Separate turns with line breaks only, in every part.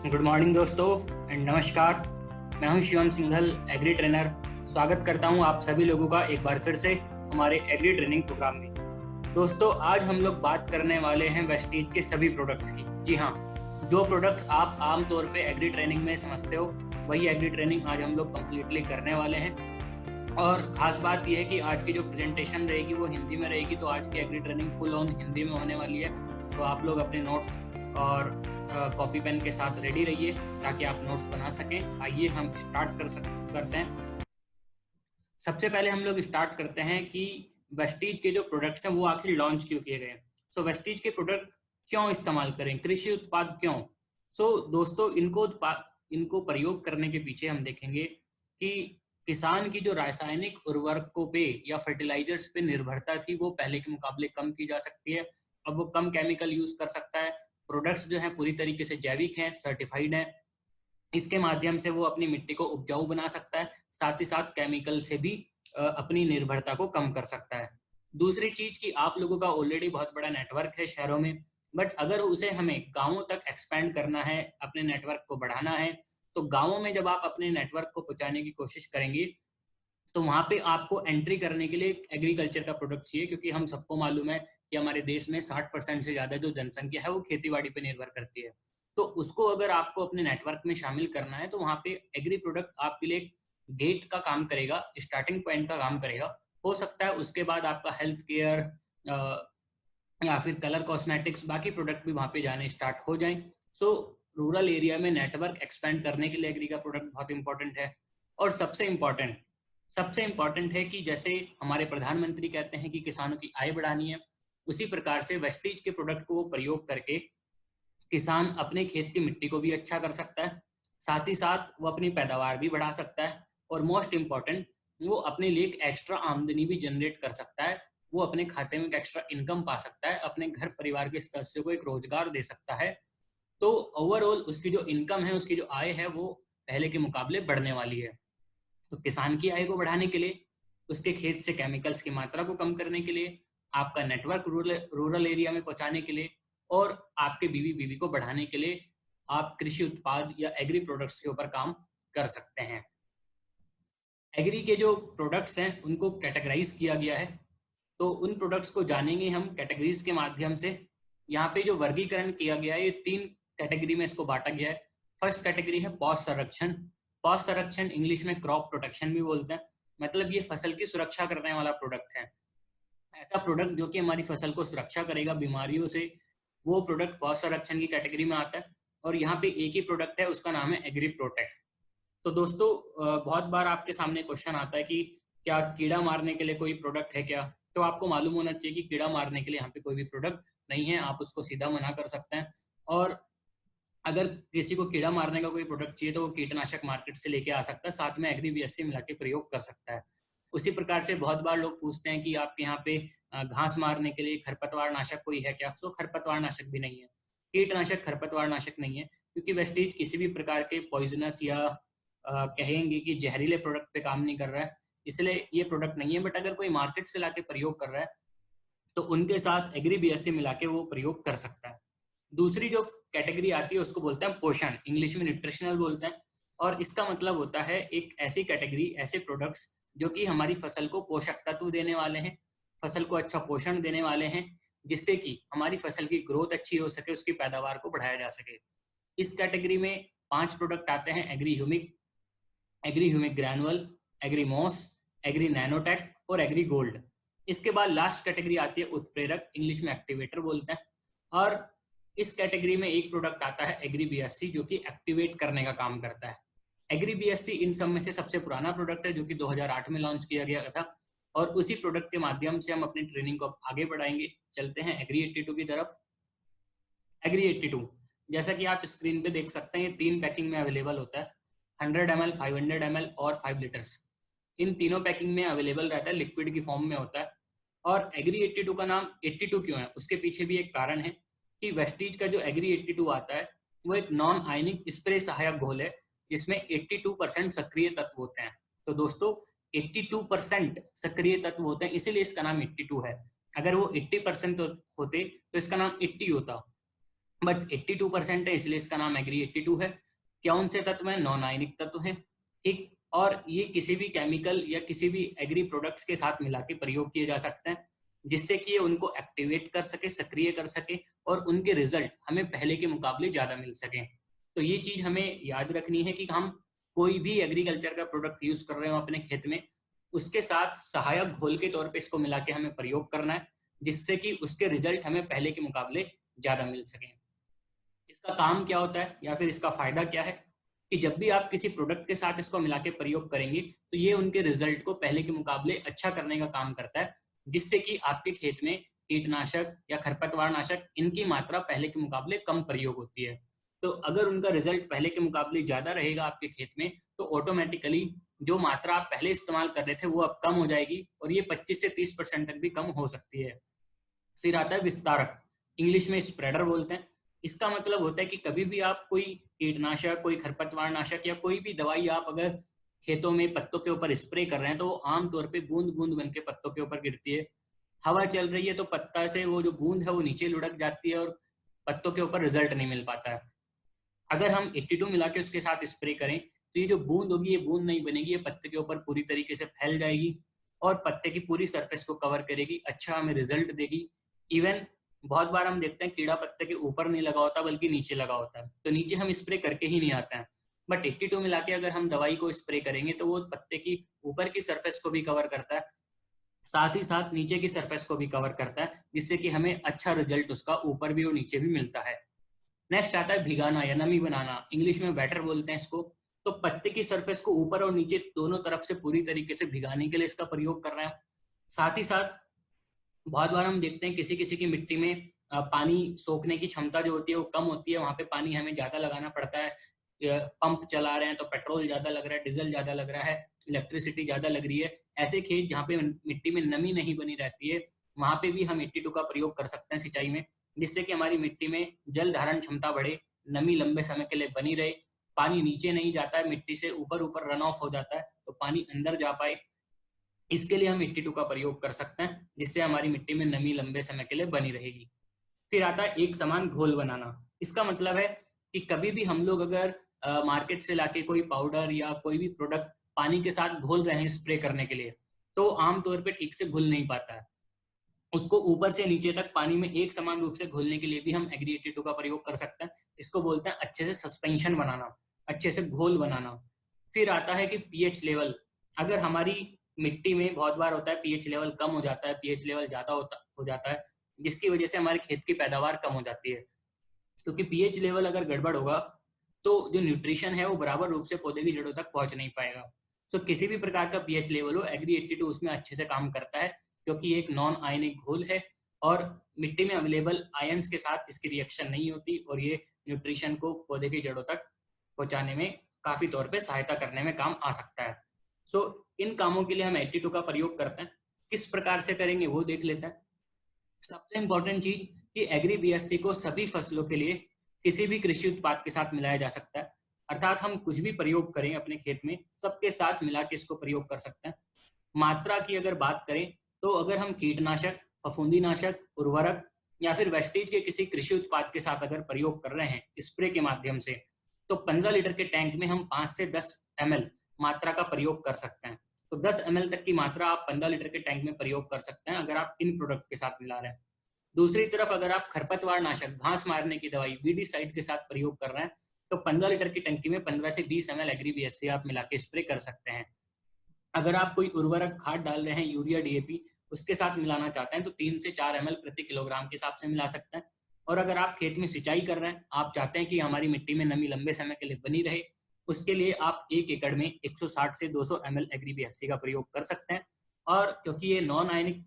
Good morning दोस्तों and नमस्कार। मैं हूं शिवम सिंघल, एग्री ट्रेनर। स्वागत करता हूं आप सभी लोगों का एक बार फिर से हमारे एग्री ट्रेनिंग प्रोग्राम में। दोस्तों, आज हम लोग बात करने वाले हैं वेस्टीज के सभी प्रोडक्ट्स की। जी हाँ, जो प्रोडक्ट्स आप आमतौर पे एग्री ट्रेनिंग में समझते हो वही एग्री ट्रेनिंग आज हम लोग कम्प्लीटली करने वाले हैं। और ख़ास बात यह है कि आज की जो प्रेजेंटेशन रहेगी वो हिंदी में रहेगी, तो आज की agri training full on Hindi में होने वाली है। तो आप लोग अपने नोट्स और कॉपी पेन के साथ रेडी रहिए ताकि आप नोट्स बना सकें। आइए हम स्टार्ट करते हैं। सबसे पहले हम लोग स्टार्ट करते हैं कि वेस्टीज के जो प्रोडक्ट्स हैं वो आखिर लॉन्च क्यों किए गए। सो वेस्टीज के प्रोडक्ट क्यों इस्तेमाल करें, कृषि उत्पाद क्यों। दोस्तों, इनको प्रयोग करने के पीछे हम देखेंगे कि किसान की जो रासायनिक उर्वरकों पे या फर्टिलाइजर्स पे निर्भरता थी वो पहले के मुकाबले कम की जा सकती है। अब वो कम केमिकल यूज कर सकता है। प्रोडक्ट्स जो हैं पूरी तरीके से जैविक हैं, सर्टिफाइड हैं। इसके माध्यम से वो अपनी मिट्टी को उपजाऊ बना सकता है, साथ ही साथ केमिकल से भी अपनी निर्भरता को कम कर सकता है। दूसरी चीज कि आप लोगों का ऑलरेडी बहुत बड़ा नेटवर्क है शहरों में, बट अगर उसे हमें गांवों तक एक्सपेंड करना है, अपने नेटवर्क को बढ़ाना है, तो गांवों में जब आप अपने नेटवर्क को पहुंचाने की कोशिश करेंगे तो वहां पे आपको एंट्री करने के लिए एग्रीकल्चर का प्रोडक्ट चाहिए, क्योंकि हम सबको मालूम है कि हमारे देश में 60% से ज्यादा जो जनसंख्या है वो खेतीबाड़ी पे निर्भर करती है। तो उसको अगर आपको अपने नेटवर्क में शामिल करना है तो वहां पे एग्री प्रोडक्ट आपके लिए गेट का काम करेगा, स्टार्टिंग पॉइंट का काम करेगा। हो सकता है उसके बाद आपका हेल्थ केयर या फिर कलर कॉस्मेटिक्स, बाकी प्रोडक्ट भी वहां पे जाने स्टार्ट हो जाएं। रूरल एरिया में नेटवर्क एक्सपेंड करने के लिए एग्री का प्रोडक्ट बहुत इंपॉर्टेंट है। और सबसे इंपॉर्टेंट है कि जैसे हमारे प्रधानमंत्री कहते हैं कि किसानों की आय बढ़ानी है, उसी प्रकार से वेस्टीज के प्रोडक्ट को प्रयोग करके किसान अपने खेत की मिट्टी को भी अच्छा कर सकता है, साथ ही साथ वो अपनी पैदावार भी बढ़ा सकता है, और मोस्ट इम्पॉर्टेंट वो अपने लिए एक एक्स्ट्रा आमदनी भी जनरेट कर सकता है। वो अपने खाते में एक एक्स्ट्रा इनकम पा सकता है, अपने घर परिवार के सदस्यों को एक रोजगार दे सकता है। तो ओवरऑल उसकी जो इनकम है, उसकी जो आय है, वो पहले के मुकाबले बढ़ने वाली है। तो किसान की आय को बढ़ाने के लिए, उसके खेत से केमिकल्स की मात्रा को कम करने के लिए, आपका नेटवर्क रूरल एरिया में पहुंचाने के लिए, और आपके बीवी को बढ़ाने के लिए आप कृषि उत्पाद या एग्री प्रोडक्ट्स के ऊपर काम कर सकते हैं। एग्री के जो प्रोडक्ट्स हैं उनको कैटेगराइज किया गया है, तो उन प्रोडक्ट्स को जानेंगे हम कैटेगरीज के माध्यम से। यहाँ पे जो वर्गीकरण किया गया है ये 3 कैटेगरी में इसको बांटा गया है। फर्स्ट कैटेगरी है पौध संरक्षण। पौध संरक्षण इंग्लिश में क्रॉप प्रोटेक्शन भी बोलते हैं, मतलब ये फसल की सुरक्षा करने वाला प्रोडक्ट है। ऐसा प्रोडक्ट जो कि हमारी फसल को सुरक्षा करेगा बीमारियों से, वो प्रोडक्ट पौध संरक्षण की कैटेगरी में आता है। और यहाँ पे एक ही प्रोडक्ट है, उसका नाम है एग्री प्रोटेक्ट। तो दोस्तों, बहुत बार आपके सामने क्वेश्चन आता है कि क्या कीड़ा मारने के लिए कोई प्रोडक्ट है क्या। तो आपको मालूम होना चाहिए कि कीड़ा मारने के लिए यहाँ पे कोई भी प्रोडक्ट नहीं है, आप उसको सीधा मना कर सकते हैं। और अगर किसी को कीड़ा मारने का कोई प्रोडक्ट चाहिए तो वो कीटनाशक मार्केट से लेके आ सकता है, साथ में एग्री बीएससी मिला के प्रयोग कर सकता है। उसी प्रकार से बहुत बार लोग पूछते हैं कि आपके यहाँ पे घास मारने के लिए खरपतवार नाशक कोई है क्या। खरपतवार नाशक भी नहीं है, कीटनाशक खरपतवार नाशक नहीं है, क्योंकि वेस्टीज किसी भी प्रकार के पॉइजनस या कहेंगे कि जहरीले प्रोडक्ट पे काम नहीं कर रहा है, इसलिए ये प्रोडक्ट नहीं है। बट अगर कोई मार्केट से लाके प्रयोग कर रहा है तो उनके साथ एग्री बीएससी मिला के वो प्रयोग कर सकता है। दूसरी जो कैटेगरी आती है उसको बोलते हैं पोषण, इंग्लिश में न्यूट्रिशनल बोलते हैं। और इसका मतलब होता है एक ऐसी कैटेगरी, ऐसे प्रोडक्ट्स जो कि हमारी फसल को पोषक तत्व देने वाले हैं, फसल को अच्छा पोषण देने वाले हैं, जिससे कि हमारी फसल की ग्रोथ अच्छी हो सके, उसकी पैदावार को बढ़ाया जा सके। इस कैटेगरी में 5 प्रोडक्ट आते हैं: agri humic granule, agri moss, agri nanotech और एग्री गोल्ड। इसके बाद लास्ट कैटेगरी आती है उत्प्रेरक, इंग्लिश में एक्टिवेटर बोलते हैं। और इस कैटेगरी में एक प्रोडक्ट आता है एग्री बीएससी, जो कि एक्टिवेट करने का काम करता है। एग्री बीएससी इन सब में से सबसे पुराना प्रोडक्ट है, जो कि 2008 में लॉन्च किया गया था। और उसी प्रोडक्ट के माध्यम से हम अपनी ट्रेनिंग को आगे बढ़ाएंगे। चलते हैं एग्री 82 की तरफ। एग्री 82 जैसा कि आप स्क्रीन पे देख सकते हैं, ये 3 पैकिंग में अवेलेबल होता है: 100 ml, 500 ml और 5 लीटर्स। इन तीनों पैकिंग में अवेलेबल रहता है, लिक्विड की फॉर्म में होता है। और एग्री 82 का नाम 82 क्यों है, उसके पीछे भी एक कारण है कि वेस्टीज का जो एग्री 82 आता है वो एक नॉन आयनिक स्प्रे सहायक घोल है, जिसमें 82% सक्रिय तत्व होते हैं। तो दोस्तों, 82% सक्रिय तत्व होते हैं, इसीलिए इसका नाम 82 है। अगर वो 80% होते तो इसका नाम 80 होता। बट 82% है इसलिए इसका नाम एग्री 82 है। कौन से तत्व हैं? नॉन आयनिक तत्व हैं, ठीक। और ये किसी भी केमिकल या किसी भी एग्री प्रोडक्ट्स के साथ मिला के प्रयोग किए जा सकते हैं, जिससे कि ये उनको एक्टिवेट कर सके, सक्रिय कर सके, और उनके रिजल्ट हमें पहले के मुकाबले ज्यादा मिल सके। तो ये चीज हमें याद रखनी है कि हम कोई भी एग्रीकल्चर का प्रोडक्ट यूज कर रहे हो अपने खेत में, उसके साथ सहायक घोल के तौर पे इसको मिला के हमें प्रयोग करना है, जिससे कि उसके रिजल्ट हमें पहले के मुकाबले ज्यादा मिल सके। इसका काम क्या होता है या फिर इसका फायदा क्या है कि जब भी आप किसी प्रोडक्ट के साथ इसको मिला के प्रयोग करेंगे तो ये उनके रिजल्ट को पहले के मुकाबले अच्छा करने का काम करता है, जिससे कि आपके खेत में कीटनाशक या खरपतवार नाशक इनकी मात्रा पहले के मुकाबले कम प्रयोग होती है। तो अगर उनका रिजल्ट पहले के मुकाबले ज्यादा रहेगा आपके खेत में, तो ऑटोमेटिकली जो मात्रा आप पहले इस्तेमाल कर रहे थे वो अब कम हो जाएगी, और ये 25 से 30% तक भी कम हो सकती है। फिर आता है विस्तारक, इंग्लिश में स्प्रेडर बोलते हैं। इसका मतलब होता है कि कभी भी आप कोई कीटनाशक, कोई खरपतवार नाशक या कोई भी दवाई आप अगर खेतों में पत्तों के ऊपर स्प्रे कर रहे हैं, तो वो आमतौर पे बूंद बूंद बन के पत्तों के ऊपर गिरती है। हवा चल रही है तो पत्ता से वो जो बूंद है वो नीचे लुढ़क जाती है और पत्तों के ऊपर रिजल्ट नहीं मिल पाता है। अगर हम 82 मिला के उसके साथ स्प्रे करें तो ये जो बूंद होगी ये बूंद नहीं बनेगी, ये पत्ते के ऊपर पूरी तरीके से फैल जाएगी और पत्ते की पूरी सरफेस को कवर करेगी, अच्छा हमें रिजल्ट देगी। इवन बहुत बार हम देखते हैं कीड़ा पत्ते के ऊपर नहीं लगा होता बल्कि नीचे लगा होता है, तो नीचे हम स्प्रे करके ही नहीं आते हैं। बट 82 मिला के अगर हम दवाई को स्प्रे करेंगे तो वो पत्ते की ऊपर की सरफेस को भी कवर करता है, साथ ही साथ नीचे की सरफेस को भी कवर करता है, जिससे कि हमें अच्छा रिजल्ट उसका ऊपर भी और नीचे भी मिलता है। नेक्स्ट आता है भिगाना या नमी बनाना, इंग्लिश में बैटर बोलते हैं इसको। तो पत्ते की सरफेस को ऊपर और नीचे दोनों तरफ से पूरी तरीके से भिगाने के लिए इसका प्रयोग कर रहे हैं। साथ ही साथ बहुत बार हम देखते हैं किसी किसी की मिट्टी में पानी सोखने की क्षमता जो होती है वो कम होती है, वहां पे पानी हमें ज्यादा लगाना पड़ता है। पंप चला रहे हैं तो पेट्रोल ज्यादा लग रहा है, डीजल ज्यादा लग रहा है, इलेक्ट्रिसिटी ज्यादा लग रही है। ऐसे खेत जहाँ पे मिट्टी में नमी नहीं बनी रहती है, वहां पे भी हम 82 का प्रयोग कर सकते हैं सिंचाई में, जिससे कि हमारी मिट्टी में जल धारण क्षमता बढ़े, नमी लंबे समय के लिए बनी रहे, पानी नीचे नहीं जाता है, मिट्टी से ऊपर ऊपर रन ऑफ हो जाता है तो पानी अंदर जा पाए। इसके लिए हम 82 का प्रयोग कर सकते हैं, जिससे हमारी मिट्टी में नमी लंबे समय के लिए बनी रहेगी। फिर आता है एक समान घोल बनाना। इसका मतलब है कि कभी भी हम लोग अगर मार्केट से लाके कोई पाउडर या कोई भी प्रोडक्ट पानी के साथ घोल रहे हैं स्प्रे करने के लिए, तो आमतौर पे ठीक से घुल नहीं पाता है। उसको ऊपर से नीचे तक पानी में एक समान रूप से घोलने के लिए भी हम एग्री 82 का प्रयोग कर सकते हैं। इसको बोलते हैं अच्छे से सस्पेंशन बनाना, अच्छे से घोल बनाना। फिर आता है कि पीएच लेवल। अगर हमारी मिट्टी में बहुत बार होता है पीएच लेवल कम हो जाता है, पीएच लेवल ज्यादा हो जाता है, जिसकी वजह से हमारे खेत की पैदावार कम हो जाती है। क्योंकि पीएच लेवल अगर गड़बड़ होगा तो जो न्यूट्रिशन है वो बराबर रूप से पौधे की जड़ों तक पहुंच नहीं पाएगा। सो किसी भी प्रकार का पीएच लेवल हो, एग्री 82 उसमें अच्छे से काम करता है, क्योंकि एक नॉन आयनिक घोल है और मिट्टी में अवेलेबल आयंस के साथ इसकी रिएक्शन नहीं होती, और ये न्यूट्रिशन को पौधे की जड़ों तक पहुंचाने में काफी तौर पे सहायता करने में काम आ सकता है। सो इन कामों के लिए हम 82 का प्रयोग करते हैं। किस प्रकार से करेंगे वो देख लेते हैं। सबसे इंपॉर्टेंट चीज कि एग्री बीएससी को सभी फसलों के लिए किसी भी कृषि उत्पाद के साथ मिलाया जा सकता है। अर्थात हम कुछ भी प्रयोग करें अपने खेत में, सबके साथ मिला के इसको प्रयोग कर सकते हैं। मात्रा की अगर बात करें तो अगर हम कीटनाशक, फफूंदीनाशक, उर्वरक या फिर वेस्टेज के किसी कृषि उत्पाद के साथ अगर प्रयोग कर रहे हैं स्प्रे के माध्यम से, तो 15 लीटर के टैंक में हम 5 से 10 ml मात्रा का प्रयोग कर सकते हैं। तो 10 ml तक की मात्रा आप 15 लीटर के टैंक में प्रयोग कर सकते हैं अगर आप इन प्रोडक्ट के साथ मिला रहे हैं। दूसरी तरफ अगर आप खरपतवार नाशक, घास मारने की दवाई वीडीसाइड के साथ प्रयोग कर रहे हैं, तो 15 लीटर की टंकी में 15 से 20 ml एग्री बीएससी आप मिला के स्प्रे कर सकते हैं। अगर आप कोई उर्वरक खाद डाल रहे हैं, यूरिया, डीएपी, उसके साथ मिलाना चाहते हैं तो 3 से 4 ml प्रति किलोग्राम के हिसाब से मिला सकते हैं। और अगर आप खेत में सिंचाई कर रहे हैं, आप चाहते हैं कि हमारी मिट्टी में नमी लंबे समय के लिए बनी रहे, उसके लिए आप 1 एकड़ में 160 से 200 ml एग्री बीएससी का प्रयोग कर सकते हैं। और क्योंकि ये नॉन आयनिक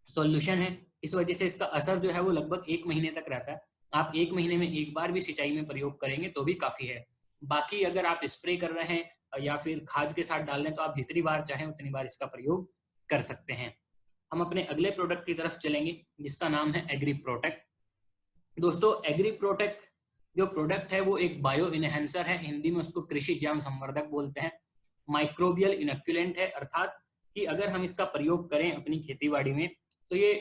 सॉल्यूशन है, इस वजह से इसका असर जो है वो लगभग 1 महीने तक रहता है। आप 1 महीने में एक बार भी सिंचाई में प्रयोग करेंगे तो भी काफी है। बाकी अगर आप स्प्रे कर रहे हैं या फिर खाद के साथ डाल रहे हैं तो आप जितनी बार चाहें उतनी बार इसका प्रयोग कर सकते हैं। हम अपने अगले प्रोडक्ट की तरफ चलेंगे जिसका नाम है एग्री प्रोटेक्ट। दोस्तों, एग्री प्रोटेक्ट जो प्रोडक्ट है वो एक बायो इनहेंसर है, हिंदी में उसको कृषि जैव संवर्धक बोलते हैं। माइक्रोबियल इनोक्युलेंट है, अर्थात कि अगर हम इसका प्रयोग करें अपनी खेती बाड़ी में तो ये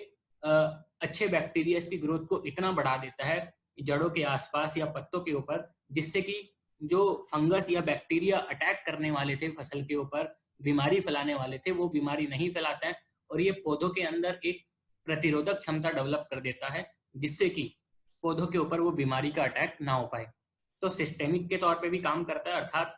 अच्छे बैक्टीरिया की ग्रोथ को इतना बढ़ा देता है जड़ों के आसपास या पत्तों के ऊपर, जिससे कि जो फंगस या बैक्टीरिया अटैक करने वाले थे फसल के ऊपर, बीमारी फैलाने वाले थे, वो बीमारी नहीं फैलाता है और ये पौधों के अंदर एक प्रतिरोधक क्षमता डेवलप कर देता है, जिससे कि पौधों के ऊपर वो बीमारी का अटैक ना हो पाए। तो सिस्टेमिक के तौर पे भी काम करता है, अर्थात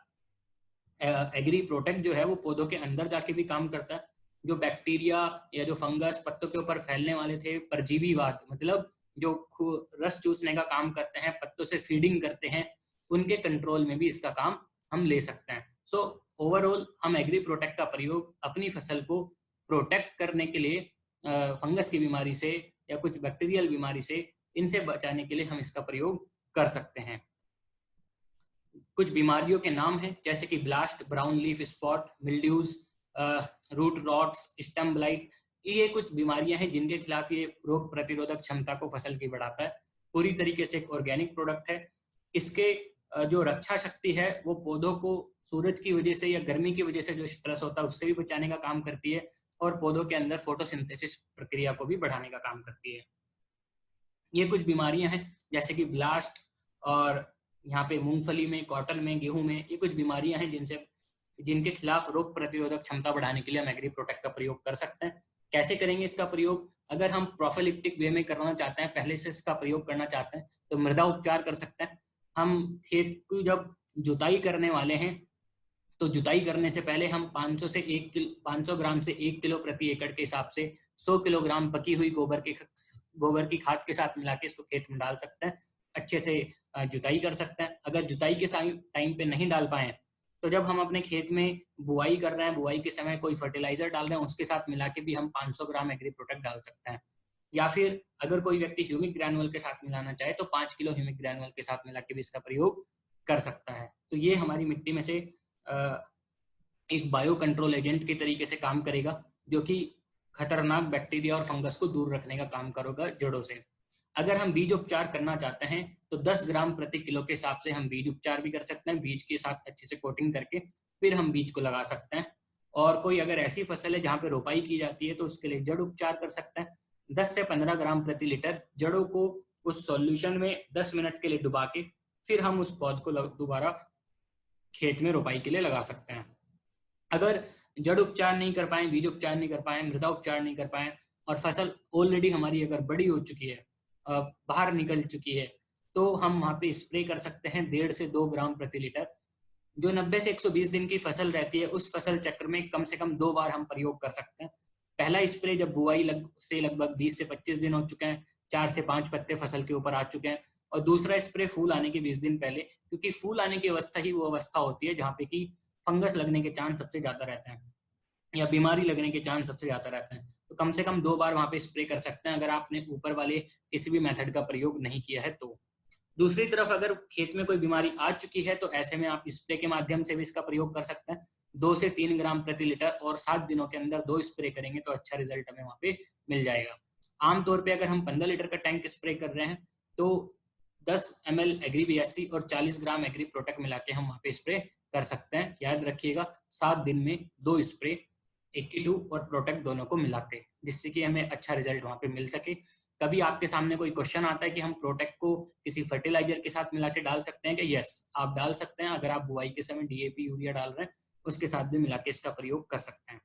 एग्री प्रोटेक्ट जो है वो पौधों के अंदर जाके भी काम करता है। जो बैक्टीरिया या जो फंगस पत्तों के ऊपर फैलने वाले थे, परजीवीवाद मतलब जो रस चूसने का काम करते हैं, पत्तों से फीडिंग करते हैं, उनके कंट्रोल में भी इसका काम हम ले सकते हैं। सो ओवरऑल हम एग्री प्रोटेक्ट का प्रयोग अपनी फसल को प्रोटेक्ट करने के लिए, फंगस की बीमारी से या कुछ बैक्टीरियल बीमारी से, इनसे बचाने के लिए हम इसका प्रयोग कर सकते हैं। कुछ बीमारियों के नाम हैं जैसे कि blast, brown leaf spot, mildews, root rots, stem blight. ये कुछ बीमारियां हैं जिनके खिलाफ ये रोग प्रतिरोधक क्षमता को फसल की बढ़ाता है। पूरी तरीके से एक ऑर्गेनिक प्रोडक्ट है। इसके जो रक्षा शक्ति है वो पौधों को सूरज की वजह से या गर्मी की वजह से जो स्ट्रेस होता है उससे भी बचाने का काम करती है और पौधों के अंदर फोटोसिंथेसिस प्रक्रिया को भी बढ़ाने का काम करती है। ये कुछ बीमारियां हैं जैसे कि ब्लास्ट, और यहाँ पे मूंगफली में, कॉटन में, गेहूं में, ये कुछ बीमारियां हैं जिनके खिलाफ रोग प्रतिरोधक क्षमता बढ़ाने के लिए हम एग्री प्रोटेक्ट का प्रयोग कर सकते हैं। कैसे करेंगे इसका प्रयोग? अगर हम प्रोफिलिप्टिक वे में करना चाहते हैं, पहले से इसका प्रयोग करना चाहते हैं, तो मृदा उपचार कर सकते हैं। हम खेत की जब जुताई करने वाले हैं तो जुताई करने से पहले हम 500 ग्राम से 1 किलो प्रति एकड़ के हिसाब से 100 किलोग्राम पकी हुई गोबर की खाद के साथ मिला के इसको खेत में डाल सकते हैं। अच्छे से जुताई कर सकते हैं। अगर जुताई के टाइम पे नहीं डाल पाए तो जब हम अपने खेत में बुआई कर रहे हैं, बुआई के समय कोई फर्टिलाइजर डाल रहे हैं, उसके साथ मिला के भी हम 500 ग्राम एग्री प्रोटेक्ट डाल सकते हैं। या फिर अगर कोई व्यक्ति ह्यूमिक ग्रैनुअल के साथ मिलाना चाहे तो 5 किलो ह्यूमिक ग्रैनुअल के साथ मिला के भी इसका प्रयोग कर सकता है। तो ये हमारी मिट्टी में से एक बायो कंट्रोल एजेंट के तरीके से काम करेगा, जो कि खतरनाक बैक्टीरिया और फंगस को दूर रखने का काम करेगा जड़ों से। अगर हम बीज उपचार करना चाहते हैं तो 10 ग्राम प्रति किलो के हिसाब से हम बीज उपचार भी कर सकते हैं। बीज के साथ अच्छे से कोटिंग करके फिर हम बीज को लगा सकते हैं। और कोई अगर ऐसी फसल है जहाँ पे रोपाई की जाती है तो उसके लिए जड़ उपचार कर सकते हैं। 10 से 15 ग्राम प्रति लीटर जड़ों को उस सॉल्यूशन में 10 मिनट के लिए डुबा के फिर हम उस पौध को दोबारा खेत में रोपाई के लिए लगा सकते हैं। अगर जड़ उपचार नहीं कर पाए, बीज उपचार नहीं कर पाए, मृदा उपचार नहीं कर पाए और फसल ऑलरेडी हमारी अगर बड़ी हो चुकी है, बाहर निकल चुकी है, तो हम वहाँ पे स्प्रे कर सकते हैं 1.5 से 2 ग्राम प्रति लीटर। जो 90 से 120 दिन की फसल रहती है उस फसल चक्र में कम से कम 2 बार हम प्रयोग कर सकते हैं। पहला स्प्रे जब बुआई से लगभग 20 से 25 दिन हो चुके हैं, 4 से 5 पत्ते फसल के ऊपर आ चुके हैं, और दूसरा स्प्रे फूल आने के 20 दिन पहले, क्योंकि फूल आने की अवस्था ही वो अवस्था होती है जहाँ पे कि फंगस लगने के चांस सबसे ज्यादा रहते हैं या बीमारी लगने के चांस सबसे ज्यादा रहते हैं। तो कम से कम 2 बार वहाँ पे स्प्रे कर सकते हैं अगर आपने ऊपर वाले किसी भी मेथड का प्रयोग नहीं किया है तो। दूसरी तरफ अगर खेत में कोई बीमारी आ चुकी है तो ऐसे में आप स्प्रे के माध्यम से भी इसका प्रयोग कर सकते हैं। 2 से 3 ग्राम प्रति लीटर और 7 दिनों के अंदर 2 स्प्रे करेंगे तो अच्छा रिजल्ट हमें वहाँ पे मिल जाएगा। आमतौर पर अगर हम 15 लीटर का टैंक स्प्रे कर रहे हैं तो 10 ml एग्री BSC और 40 ग्राम एग्री प्रोटेक्ट मिला के हम वहाँ पे स्प्रे कर सकते हैं। याद रखिएगा 7 दिन में 2 स्प्रे 82 और प्रोटेक्ट दोनों को मिला के, जिससे कि हमें अच्छा रिजल्ट वहाँ पे मिल सके। कभी आपके सामने कोई क्वेश्चन आता है कि हम प्रोटेक्ट को किसी फर्टिलाइजर के साथ मिला के डाल सकते हैं कि? यस, आप डाल सकते हैं। अगर आप बुआई के समय DAP यूरिया डाल रहे हैं उसके साथ भी मिला के इसका प्रयोग कर सकते हैं।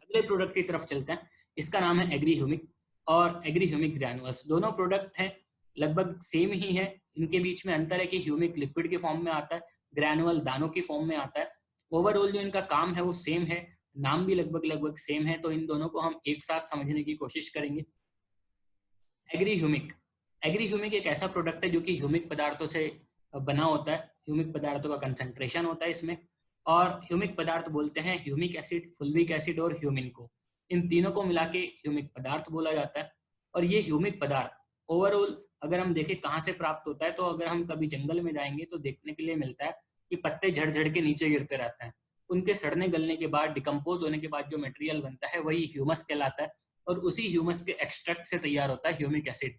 अगले प्रोडक्ट की तरफ चलते हैं। इसका नाम है एग्री ह्यूमिक और एग्री ह्यूमिक ग्रैनुअल्स। दोनों प्रोडक्ट हैं, लगभग सेम ही है। इनके बीच में अंतर है कि ह्यूमिक लिक्विड के फॉर्म में आता है, ग्रैनुअल दानों की फॉर्म में आता है। ओवरऑल जो इनका काम है वो सेम है, नाम भी लगभग सेम है। तो इन दोनों को हम एक साथ समझने की कोशिश करेंगे। एग्री ह्यूमिक एक ऐसा प्रोडक्ट है जो कि ह्यूमिक पदार्थों से बना होता है। ह्यूमिक पदार्थों का कंसंट्रेशन होता है इसमें, और ह्यूमिक पदार्थ बोलते हैं ह्यूमिक एसिड, फुल्विक एसिड और ह्यूमिन को। इन तीनों को मिला के ह्यूमिक पदार्थ बोला जाता है। और ये ह्यूमिक पदार्थ ओवरऑल अगर हम देखें कहाँ से प्राप्त होता है, तो अगर हम कभी जंगल में जाएंगे तो देखने के लिए मिलता है कि पत्ते झड़ झड़ के नीचे गिरते रहते हैं। उनके सड़ने गलने के बाद, डिकम्पोज होने के बाद जो मटेरियल बनता है वही ह्यूमस कहलाता है, और उसी ह्यूमस के एक्सट्रैक्ट से तैयार होता है ह्यूमिक एसिड।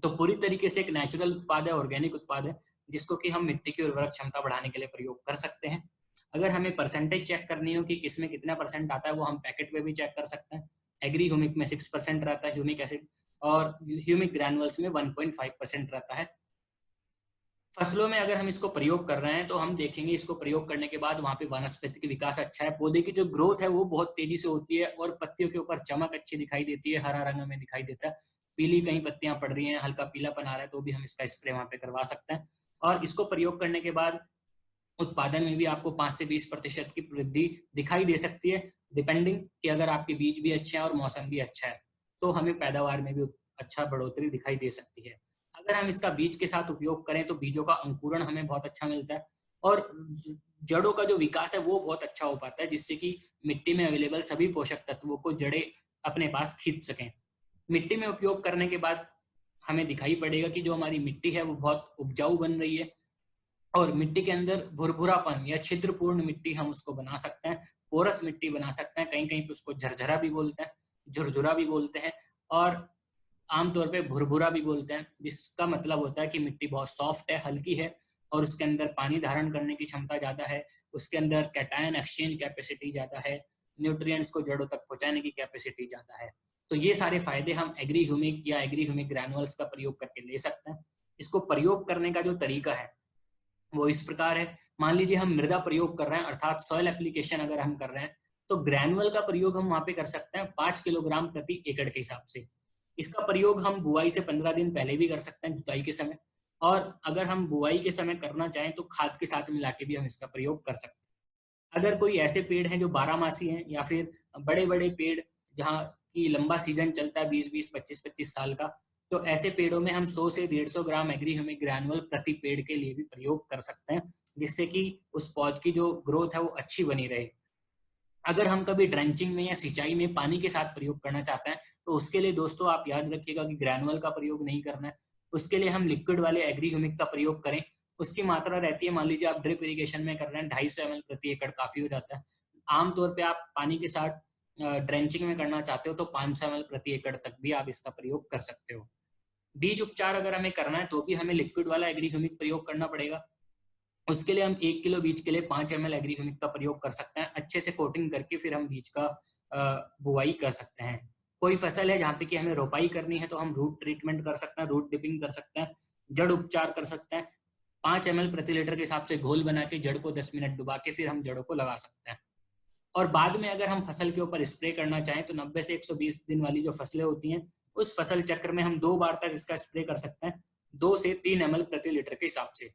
तो पूरी तरीके से एक नेचुरल उत्पाद है, ऑर्गेनिक उत्पाद है, जिसको कि हम मिट्टी की उर्वरक क्षमता बढ़ाने के लिए प्रयोग कर सकते हैं। अगर हमें परसेंटेज चेक करनी हो कि किसमें कितना परसेंट आता है, वो हम पैकेट पे भी चेक कर सकते हैं। एग्री ह्यूमिक में 6% रहता है ह्यूमिक एसिड, और ह्यूमिक ग्रैनुअल्स में 1.5% रहता है। फसलों में अगर हम इसको प्रयोग कर रहे हैं तो हम देखेंगे इसको प्रयोग करने के बाद वहाँ पे वनस्पति विकास अच्छा है, पौधे की जो ग्रोथ है वो बहुत तेजी से होती है और पत्तियों के ऊपर चमक अच्छी दिखाई देती है, हरा रंग हमें दिखाई देता है, पीली कहीं पत्तियां पड़ रही हैं, हल्का पीलापन आ रहा है तो भी हम इसका स्प्रे वहाँ पे करवा सकते हैं। और इसको प्रयोग करने के बाद उत्पादन में भी आपको 5 से 20% की वृद्धि दिखाई दे सकती है, डिपेंडिंग कि अगर आपके बीज भी अच्छे हैं और मौसम भी अच्छा है तो हमें पैदावार में भी अच्छा बढ़ोतरी दिखाई दे सकती है। अगर हम इसका बीज के साथ उपयोग करें तो बीजों का अंकुरण हमें बहुत अच्छा मिलता है और जड़ों का जो विकास है वो बहुत अच्छा हो पाता है, जिससे कि मिट्टी में अवेलेबल सभी पोषक तत्वों को जड़ें अपने पास खींच सकें। मिट्टी में उपयोग करने के बाद हमें दिखाई पड़ेगा कि जो हमारी मिट्टी है वो बहुत उपजाऊ बन रही है और मिट्टी के अंदर भुरभुरापन या छिद्रपूर्ण मिट्टी हम उसको बना सकते हैं, पोरस मिट्टी बना सकते हैं, कहीं कहीं पे उसको झरझरा भी बोलते हैं, झुरझुरा भी बोलते हैं और आमतौर पे भुरभुरा भी बोलते हैं, जिसका मतलब होता है कि मिट्टी बहुत सॉफ्ट है, हल्की है और उसके अंदर पानी धारण करने की क्षमता ज्यादा है, उसके अंदर कैटायन एक्सचेंज कैपेसिटी ज्यादा है, न्यूट्रिएंट्स को जड़ों तक पहुंचाने की कैपेसिटी ज्यादा है। तो ये सारे फायदे हम एग्री ह्यूमिक या एग्री ह्यूमिक ग्रैनुअल्स का प्रयोग करके ले सकते हैं। इसको प्रयोग करने का जो तरीका है वो इस प्रकार है। मान लीजिए हम मृदा प्रयोग कर रहे हैं अर्थात सॉइल एप्लीकेशन अगर हम कर रहे हैं तो ग्रैनुअल का प्रयोग हम वहां पे कर सकते हैं 5 किलोग्राम प्रति एकड़ के हिसाब से। इसका प्रयोग हम बुआई से 15 दिन पहले भी कर सकते हैं, जुताई के समय, और अगर हम बुआई के समय करना चाहें तो खाद के साथ मिला के भी हम इसका प्रयोग कर सकते हैं। अगर कोई ऐसे पेड़ हैं जो 12 मासी हैं या फिर बड़े बड़े पेड़ जहाँ की लंबा सीजन चलता है 20-20 25-25 साल का, तो ऐसे पेड़ों में हम 100 से 150 ग्राम एग्री ह्यूमिक ग्रैनुअल प्रति पेड़ के लिए भी प्रयोग कर सकते हैं, जिससे कि उस पौध की जो ग्रोथ है वो अच्छी बनी रहे। अगर हम कभी ड्रेंचिंग में या सिंचाई में पानी के साथ प्रयोग करना चाहते हैं तो उसके लिए दोस्तों आप याद रखिएगा कि ग्रैनुअल का प्रयोग नहीं करना है, उसके लिए हम लिक्विड वाले एग्री ह्यूमिक का प्रयोग करें। उसकी मात्रा रहती है, मान लीजिए आप ड्रिप इरिगेशन में कर रहे हैं 250 ml प्रति एकड़ काफी हो जाता है। आमतौर पे आप पानी के साथ ड्रेंचिंग में करना चाहते हो तो 500 ml प्रति एकड़ तक भी आप इसका प्रयोग कर सकते हो। बीज उपचार अगर हमें करना है तो भी हमें लिक्विड वाला एग्री ह्यूमिक प्रयोग करना पड़ेगा। उसके लिए हम 1 किलो बीज के लिए 5 ml एग्री ह्यूमिक का प्रयोग कर सकते हैं, अच्छे से कोटिंग करके फिर हम बीज का बुआई कर सकते हैं। कोई फसल है जहाँ पे कि हमें रोपाई करनी है तो हम रूट ट्रीटमेंट कर सकते हैं, रूट डिपिंग कर सकते हैं, जड़ उपचार कर सकते हैं। 5 ml प्रति लीटर के हिसाब से घोल बना के जड़ को 10 मिनट डुबा के फिर हम जड़ों को लगा सकते हैं। और बाद में अगर हम फसल के ऊपर स्प्रे करना चाहें तो 90 से 120 दिन वाली जो फसलें होती हैं उस फसल चक्र में हम 2 बार तक इसका स्प्रे कर सकते हैं, 2 से 3 ml प्रति लीटर के हिसाब से।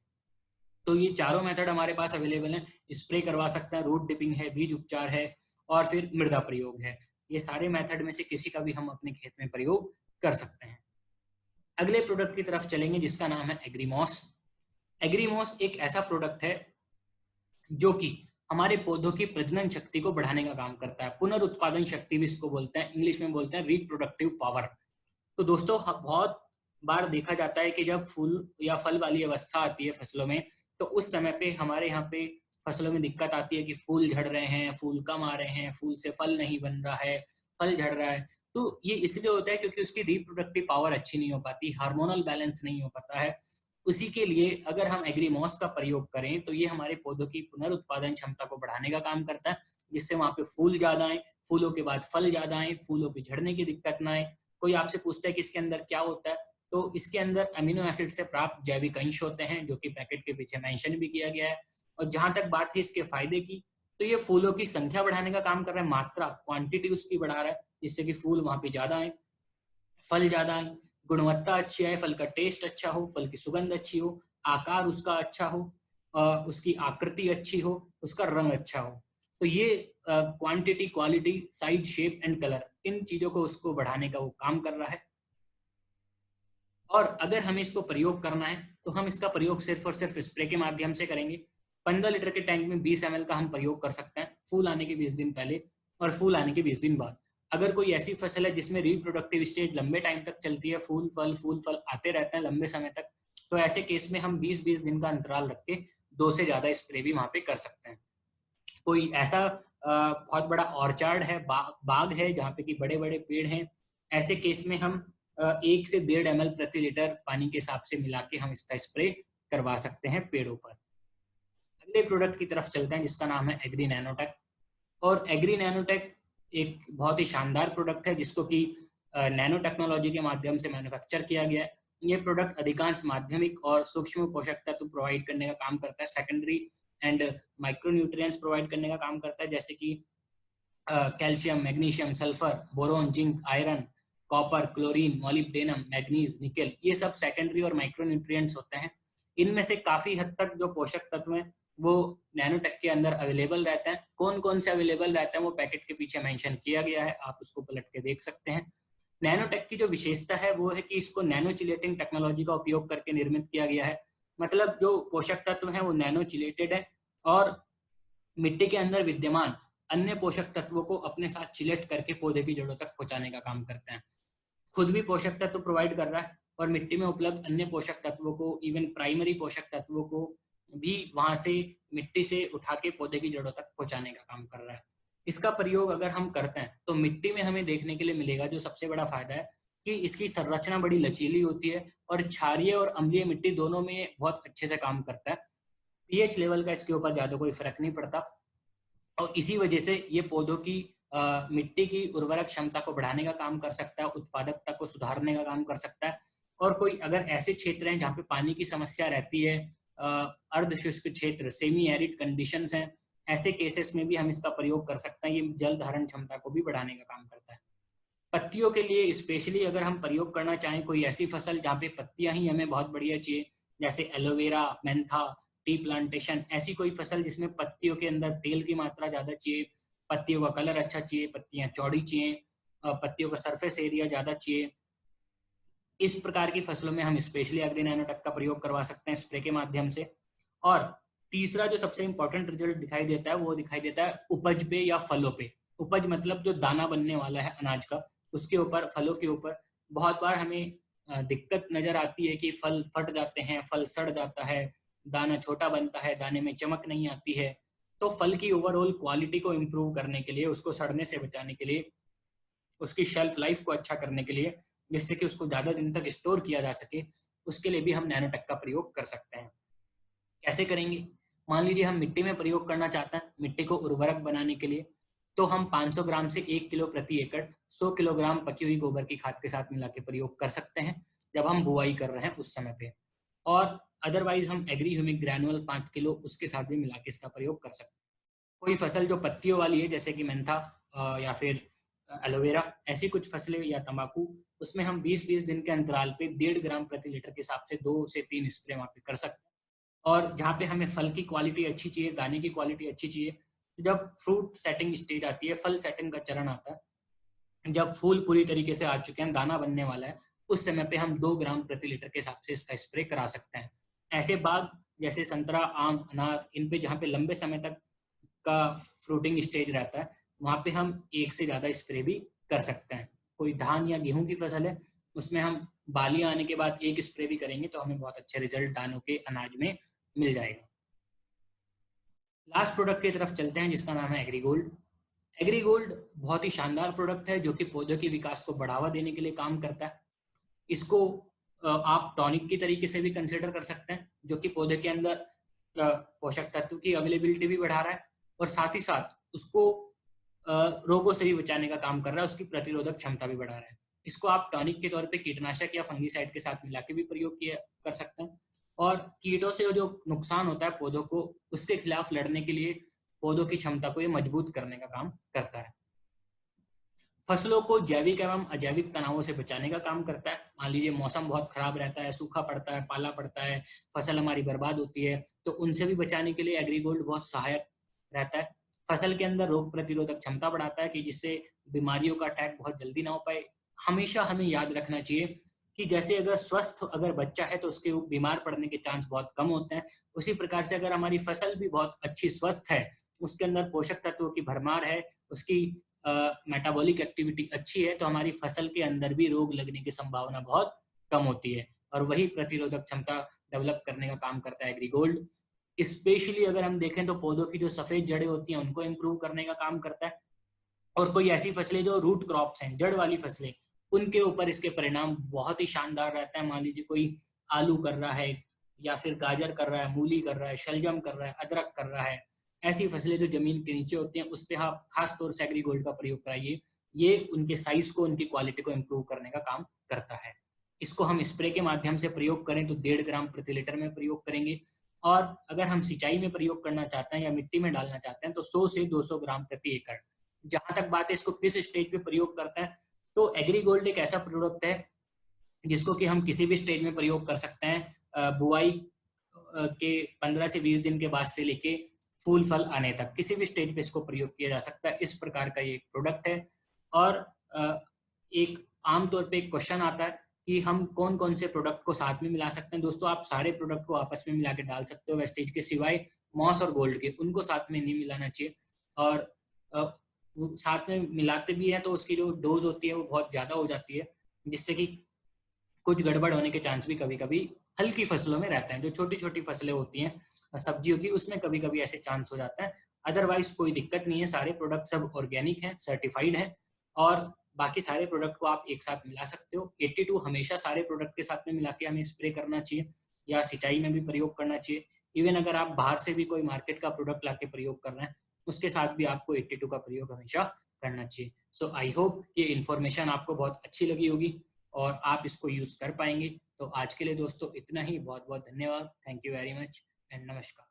तो ये चारों मेथड हमारे पास अवेलेबल हैं, स्प्रे करवा सकते हैं, रूट डिपिंग है, बीज उपचार है और फिर मृदा प्रयोग है। ये सारे मेथड में से किसी का भी हम अपने खेत में प्रयोग कर सकते हैं। अगले प्रोडक्ट की तरफ चलेंगे जिसका नाम है एग्रीमॉस। एग्रीमॉस एक ऐसा प्रोडक्ट है जो कि हमारे पौधों की प्रजनन शक्ति को बढ़ाने का काम करता है, पुनरुत्पादन शक्ति भी इसको बोलते हैं, इंग्लिश में बोलते हैं रिप्रोडक्टिव पावर। तो दोस्तों बहुत बार देखा जाता है कि जब फूल या फल वाली अवस्था आती है फसलों में तो उस समय पे हमारे यहाँ पे फसलों में दिक्कत आती है कि फूल झड़ रहे हैं, फूल कम आ रहे हैं, फूल से फल नहीं बन रहा है, फल झड़ रहा है। तो ये इसलिए होता है क्योंकि उसकी रिप्रोडक्टिव पावर अच्छी नहीं हो पाती, हार्मोनल बैलेंस नहीं हो पाता है। उसी के लिए अगर हम एग्रीमॉस का प्रयोग करें तो ये हमारे पौधों की पुनरुत्पादन क्षमता को बढ़ाने का काम करता है, जिससे वहां पे फूल ज्यादा आए, फूलों के बाद फल ज्यादा आए, फूलों की झड़ने की दिक्कत ना आए। कोई आपसे पूछता है कि इसके अंदर क्या होता है, तो इसके अंदर अमीनो एसिड से प्राप्त जैविक अंश होते हैं जो कि पैकेट के पीछे मेंशन भी किया गया है। और जहां तक बात है इसके फायदे की, तो ये फूलों की संख्या बढ़ाने का काम कर रहा है, मात्रा क्वांटिटी उसकी बढ़ा रहा है, जिससे कि फूल वहां पे ज्यादा आए, फल ज्यादा आए, गुणवत्ता अच्छी आए, फल का टेस्ट अच्छा हो, फल की सुगंध अच्छी हो, आकार उसका अच्छा हो, उसकी आकृति अच्छी हो, उसका रंग अच्छा हो। तो ये quantity, quality, size, shape and colour, इन चीजों को उसको बढ़ाने का वो काम कर रहा है। और अगर हमें इसको प्रयोग करना है तो हम इसका प्रयोग सिर्फ और सिर्फ स्प्रे के माध्यम से करेंगे। 15 लीटर के टैंक में 20 ml का हम प्रयोग कर सकते हैं, फूल आने के 20 दिन पहले और फूल आने के 20 दिन बाद। अगर कोई ऐसी फसल है जिसमें रिप्रोडक्टिव स्टेज लंबे टाइम तक चलती है, फूल फल आते रहते हैं लंबे समय तक, तो ऐसे केस में हम 20-20 दिन का अंतराल रख के 2 से ज्यादा स्प्रे भी वहां पे कर सकते हैं। कोई ऐसा बहुत बड़ा ऑर्चार्ड है, बाग है जहाँ पे कि बड़े बड़े पेड़ हैं, ऐसे केस में हम 1 से 1.5 ml प्रति लीटर पानी के हिसाब से मिला के हम इसका स्प्रे करवा सकते हैं पेड़ों पर। अगले प्रोडक्ट की तरफ चलते हैं जिसका नाम है एग्री नैनोटेक। और एग्री नैनोटेक एक बहुत ही शानदार प्रोडक्ट है जिसको कि नैनो टेक्नोलॉजी के माध्यम से मैन्युफैक्चर किया गया है। ये प्रोडक्ट अधिकांश माध्यमिक और सूक्ष्म पोषक तत्व प्रोवाइड करने का काम करता है, secondary and micro nutrients provide करने का काम करता है, जैसे कि calcium, magnesium, sulphur, boron, zinc, iron, copper, chlorine, molybdenum, manganese, nickel, ये सब सेकेंडरी और माइक्रो न्यूट्रिएंट्स होते हैं। इनमें से काफी हद तक जो पोषक तत्व हैं वो नैनोटेक के अंदर अवेलेबल रहते हैं। कौन कौन से अवेलेबल रहते हैं वो पैकेट के पीछे मेंशन किया गया है, आप उसको पलट के देख सकते हैं। नैनोटेक की जो विशेषता है वो है कि इसको नैनो चिलेटिंग टेक्नोलॉजी का उपयोग करके निर्मित किया गया है। मतलब जो पोषक तत्व हैं वो नैनो चिलेटेड है और मिट्टी के अंदर विद्यमान अन्य पोषक तत्वों को अपने साथ चिलेट करके पौधे की जड़ों तक पहुंचाने का काम करते हैं। खुद भी पोषक तत्व प्रोवाइड कर रहा है और मिट्टी में उपलब्ध अन्य पोषक तत्वों को, इवन प्राइमरी पोषक तत्वों को भी वहां से मिट्टी से उठा के पौधे की जड़ों तक पहुंचाने का काम कर रहा है। इसका प्रयोग अगर हम करते हैं तो मिट्टी में हमें देखने के लिए मिलेगा, जो सबसे बड़ा फायदा है कि इसकी संरचना बड़ी लचीली होती है और क्षारीय और अम्लीय मिट्टी दोनों में बहुत अच्छे से काम करता है। पीएच लेवल का इसके ऊपर ज्यादा कोई फर्क नहीं पड़ता और इसी वजह से ये पौधों की मिट्टी की उर्वरक क्षमता को बढ़ाने का काम कर सकता है, उत्पादकता को सुधारने का काम कर सकता है। और कोई अगर ऐसे क्षेत्र हैं जहाँ पे पानी की समस्या रहती है, अर्ध शुष्क क्षेत्र, सेमी एरिड कंडीशंस हैं, ऐसे केसेस में भी हम इसका प्रयोग कर सकते हैं। ये जल धारण क्षमता को भी बढ़ाने का काम करता है। पत्तियों के लिए स्पेशली अगर हम प्रयोग करना चाहें कोई ऐसी फसल जहाँ पे पत्तियां ही हमें बहुत बढ़िया चाहिए, जैसे एलोवेरा, मेंथा, टी प्लांटेशन, ऐसी कोई फसल जिसमें पत्तियों के अंदर तेल की मात्रा ज्यादा चाहिए, पत्तियों का कलर अच्छा चाहिए, पत्तियां चौड़ी चाहिए, पत्तियों का सरफेस एरिया ज्यादा चाहिए, इस प्रकार की फसलों में हम स्पेशली एग्री नैनोटेक का प्रयोग करवा सकते हैं स्प्रे के माध्यम से। और तीसरा जो सबसे इंपॉर्टेंट रिजल्ट दिखाई देता है वो दिखाई देता है उपज पे या फलों पे। उपज मतलब जो दाना बनने वाला है अनाज का, उसके ऊपर, फलों के ऊपर बहुत बार हमें दिक्कत नजर आती है कि फल फट जाते हैं, फल सड़ जाता है, दाना छोटा बनता है, दाने में चमक नहीं आती है। तो फल की ओवरऑल क्वालिटी को इम्प्रूव करने के लिए, उसको सड़ने से बचाने के लिए, उसकी शेल्फ लाइफ को अच्छा करने के लिए, जिससे कि उसको ज्यादा दिन तक स्टोर किया जा सके, उसके लिए भी हम नैनोटेक का प्रयोग कर सकते हैं। कैसे करेंगे? मान लीजिए हम मिट्टी में प्रयोग करना चाहते हैं, मिट्टी को उर्वरक बनाने के लिए, तो हम 500 ग्राम से 1 किलो प्रति एकड़ 100 किलोग्राम पकी हुई गोबर की खाद के साथ मिला के प्रयोग कर सकते हैं जब हम बुआई कर रहे हैं उस समय पे। और अदरवाइज हम एग्री ह्यूमिक ग्रैनुअल 5 किलो उसके साथ भी मिला के इसका प्रयोग कर सकते हैं। कोई फसल जो पत्तियों वाली है, जैसे कि मेंथा या फिर एलोवेरा, ऐसी कुछ फसलें या तंबाकू, उसमें हम 20-20 दिन के अंतराल पे 1.5 ग्राम प्रति लीटर के हिसाब से 2 से 3 स्प्रे वहां पे कर सकते हैं। और जहाँ पे हमें फल की क्वालिटी अच्छी चाहिए, दाने की क्वालिटी अच्छी चाहिए, जब फ्रूट सेटिंग स्टेज आती है, फल सेटिंग का चरण आता है, जब फूल पूरी तरीके से आ चुके हैं, दाना बनने वाला है, उस समय पे हम 2 ग्राम प्रति लीटर के हिसाब से इसका स्प्रे करा सकते हैं। ऐसे बाग जैसे संतरा, आम, अनार, इन पे जहाँ पे लंबे समय तक का फ्रूटिंग स्टेज रहता है, वहां पे हम एक से ज्यादा स्प्रे भी कर सकते हैं। कोई धान या गेहूं की फसल है, उसमें हम बाली आने के बाद एक स्प्रे भी करेंगे तो हमें बहुत अच्छे रिजल्ट दानों के अनाज में मिल जाएगा। लास्ट प्रोडक्ट की तरफ चलते हैं जिसका नाम है एग्रीगोल्ड। एग्रीगोल्ड बहुत ही शानदार प्रोडक्ट है जो कि पौधों के विकास को बढ़ावा देने के लिए काम करता है। इसको आप टॉनिक की तरीके से भी कंसिडर कर सकते हैं, जो कि पौधे के अंदर पोषक तत्व की अवेलेबिलिटी भी बढ़ा रहा है और साथ ही साथ उसको रोगों से भी बचाने का काम कर रहा है, उसकी प्रतिरोधक क्षमता भी बढ़ा रहा है। इसको आप टॉनिक के तौर पे कीटनाशक या फंगीसाइड के साथ मिला के भी प्रयोग किया कर सकते हैं और कीटों से जो नुकसान होता है पौधों को, उसके खिलाफ लड़ने के लिए पौधों की क्षमता को ये मजबूत करने का काम करता है। फसलों को जैविक एवं अजैविक तनावों से बचाने का काम करता है। मान लीजिए मौसम बहुत खराब रहता है, सूखा पड़ता है, पाला पड़ता है, फसल हमारी बर्बाद होती है, तो उनसे भी बचाने के लिए एग्रीगोल्ड बहुत सहायक रहता है। फसल के अंदर रोग प्रतिरोधक क्षमता बढ़ाता है कि जिससे बीमारियों का अटैक बहुत जल्दी ना हो पाए। हमेशा हमें याद रखना चाहिए कि जैसे अगर स्वस्थ अगर बच्चा है तो उसके बीमार पड़ने के चांस बहुत कम होते हैं, उसी प्रकार से अगर हमारी फसल भी बहुत अच्छी स्वस्थ है, उसके अंदर पोषक तत्वों की भरमार है, उसकी मेटाबॉलिक एक्टिविटी अच्छी है, तो हमारी फसल के अंदर भी रोग लगने की संभावना बहुत कम होती है और वही प्रतिरोधक क्षमता डेवलप करने का काम करता है एग्रीगोल्ड। स्पेशली अगर हम देखें तो पौधों की जो सफेद जड़ें होती हैं उनको इंप्रूव करने का काम करता है और कोई ऐसी फसलें जो रूट क्रॉप्स हैं, जड़ वाली फसलें, उनके ऊपर इसके परिणाम बहुत ही शानदार रहता है। मान लीजिए कोई आलू कर रहा है या फिर गाजर कर रहा है, मूली कर रहा है, शलजम कर रहा है, अदरक कर रहा है, ऐसी फसलें जो जमीन के नीचे होती हैं उस पर आप खास तौर से एग्रीगोल्ड का प्रयोग कराइए। ये उनके साइज को, उनकी क्वालिटी को इम्प्रूव करने का काम करता है। इसको हम स्प्रे के माध्यम से प्रयोग करें तो 1.5 ग्राम प्रति लीटर में प्रयोग करेंगे, और अगर हम सिंचाई में प्रयोग करना चाहते हैं या मिट्टी में डालना चाहते हैं तो 100 से 200 ग्राम प्रति एकड़। जहां तक बात है इसको किस स्टेज पे प्रयोग करता है, तो एग्रीगोल्ड एक ऐसा प्रोडक्ट है जिसको कि हम किसी भी स्टेज में प्रयोग कर सकते हैं। बुआई के 15 से 20 दिन के बाद से लेके फूल फल आने तक किसी भी स्टेज पे इसको प्रयोग किया जा सकता है। इस प्रकार का ये एक प्रोडक्ट है। और एक आमतौर पे एक क्वेश्चन आता है कि हम कौन कौन से प्रोडक्ट को साथ में मिला सकते हैं। दोस्तों, आप सारे प्रोडक्ट को आपस में मिला के डाल सकते हो वेस्टेज के, सिवाय मॉस और गोल्ड के, उनको साथ में नहीं मिलाना चाहिए। और साथ में मिलाते भी हैं तो उसकी जो डोज होती है वो बहुत ज्यादा हो जाती है, जिससे कि कुछ गड़बड़ होने के चांस भी कभी कभी हल्की फसलों में रहते हैं। जो छोटी छोटी फसलें होती हैं सब्जियों की, उसमें कभी कभी ऐसे चांस हो जाता है। अदरवाइज कोई दिक्कत नहीं है, सारे प्रोडक्ट सब ऑर्गेनिक हैं, सर्टिफाइड हैं, और बाकी सारे प्रोडक्ट को आप एक साथ मिला सकते हो। 82 हमेशा सारे प्रोडक्ट के साथ में मिला के हमें स्प्रे करना चाहिए या सिंचाई में भी प्रयोग करना चाहिए। इवन अगर आप बाहर से भी कोई मार्केट का प्रोडक्ट लाके प्रयोग कर रहे हैं, उसके साथ भी आपको 82 का प्रयोग हमेशा करना चाहिए। सो आई होप ये इन्फॉर्मेशन आपको बहुत अच्छी लगी होगी और आप इसको यूज कर पाएंगे। तो आज के लिए दोस्तों इतना ही। बहुत बहुत धन्यवाद। Thank you very much and नमस्कार।